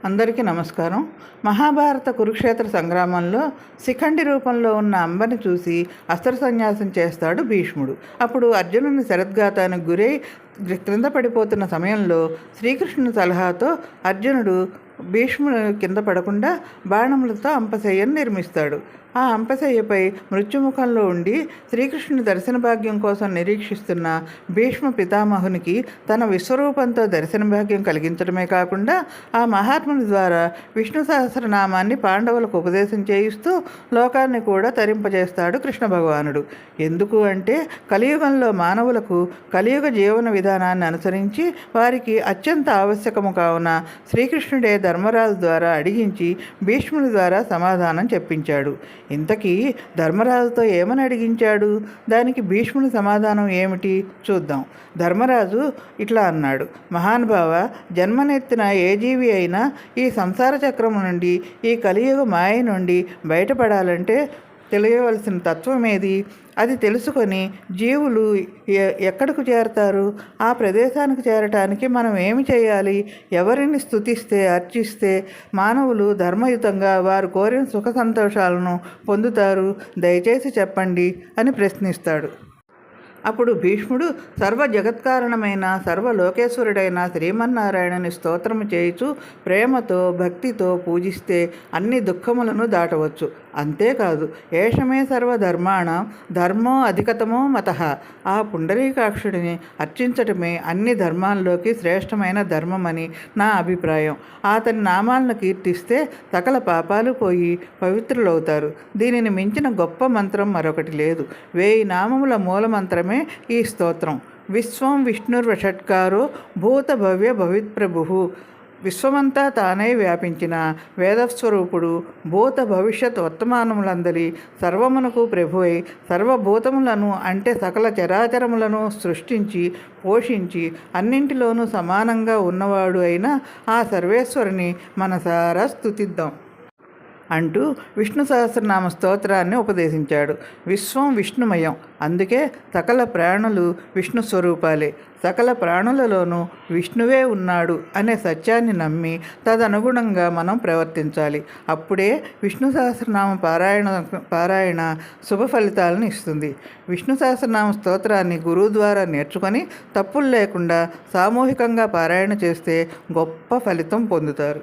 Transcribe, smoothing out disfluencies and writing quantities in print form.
అందరికీ నమస్కారం. మహాభారత కురుక్షేత్ర సంగ్రామంలో శిఖండి రూపంలో ఉన్న అంబని చూసి అస్త్ర సన్యాసం చేస్తాడు భీష్ముడు. అప్పుడు అర్జునుని శరద్ఘాతానికి గురై క్రింద పడిపోతున్న సమయంలో శ్రీకృష్ణుని సలహాతో అర్జునుడు భీష్ముడు కింద పడకుండా బాణములతో అంపశయ్యను నిర్మిస్తాడు. ఆ అంపశయ్యపై మృత్యుముఖంలో ఉండి శ్రీకృష్ణుని దర్శన భాగ్యం కోసం నిరీక్షిస్తున్న భీష్మ పితామహునికి తన విశ్వరూపంతో దర్శన భాగ్యం కలిగించడమే కాకుండా ఆ మహాత్ముని ద్వారా విష్ణు సహస్రనామాన్ని పాండవులకు ఉపదేశం చేయిస్తూ లోకాన్ని కూడా తరింపజేస్తాడు కృష్ణ భగవానుడు. ఎందుకు అంటే కలియుగంలో మానవులకు కలియుగ జీవన విధానాన్ని అనుసరించి వారికి అత్యంత ఆవశ్యకము కావున శ్రీకృష్ణుడే ధర్మరాజు ద్వారా అడిగించి భీష్ముని ద్వారా సమాధానం చెప్పించాడు. ఇంతకీ ధర్మరాజుతో ఏమని అడిగించాడు? దానికి భీష్ముని సమాధానం ఏమిటి చూద్దాం. ధర్మరాజు ఇట్లా అన్నాడు: మహానుభావ, జన్మనెత్తిన ఏ జీవి అయినా ఈ సంసార చక్రము నుండి, ఈ కలియుగ మాయ నుండి బయటపడాలంటే తెలియవలసిన తత్వం ఏది? అది తెలుసుకొని జీవులు ఎక్కడికి చేరతారు? ఆ ప్రదేశానికి చేరటానికి మనం ఏమి చేయాలి? ఎవరిని స్తుతిస్తే, అర్చిస్తే మానవులు ధర్మయుతంగా వారు కోరిన సుఖ సంతోషాలను పొందుతారు? దయచేసి చెప్పండి అని ప్రశ్నిస్తాడు. అప్పుడు భీష్ముడు సర్వ జగత్కారణమైన సర్వలోకేశ్వరుడైన శ్రీమన్నారాయణని స్తోత్రము చేయుచు ప్రేమతో భక్తితో పూజిస్తే అన్ని దుఃఖములను దాటవచ్చు. అంతేకాదు, ఏషమే సర్వధర్మాణం ధర్మో అధికతమో మతః. ఆ పుండరీకాక్షుడిని అర్చించటమే అన్ని ధర్మాల్లోకి శ్రేష్టమైన ధర్మమని నా అభిప్రాయం. అతని నామాలను కీర్తిస్తే సకల పాపాలు పోయి పవిత్రులవుతారు. దీనిని మించిన గొప్ప మంత్రం మరొకటి లేదు. 1000 నామముల మూలమంత్రమే ఈ స్తోత్రం. విశ్వం విష్ణుర్వషట్కారో భూత భవ్య భవిత్ప్రభు. విశ్వమంతా తానై వ్యాపించిన వేదస్వరూపుడు, భూత భవిష్యత్ వర్తమానములందరి సర్వమునకు ప్రభువై సర్వభూతములను అంటే సకల చరాచరములను సృష్టించి పోషించి అన్నింటిలోనూ సమానంగా ఉన్నవాడు అయిన ఆ సర్వేశ్వరుని మనసారా స్తుతిద్దాం అంటూ విష్ణు సహస్రనామ స్తోత్రాన్ని ఉపదేశించాడు. విశ్వం విష్ణుమయం, అందుకే సకల ప్రాణులు విష్ణు స్వరూపాలే. సకల ప్రాణులలోనూ విష్ణువే ఉన్నాడు అనే సత్యాన్ని నమ్మి తదనుగుణంగా మనం ప్రవర్తించాలి. అప్పుడే విష్ణు సహస్రనామ పారాయణ శుభ ఫలితాలను ఇస్తుంది. విష్ణు సహస్రనామ స్తోత్రాన్ని గురువు ద్వారా నేర్చుకొని తప్పులు లేకుండా సామూహికంగా పారాయణ చేస్తే గొప్ప ఫలితం పొందుతారు.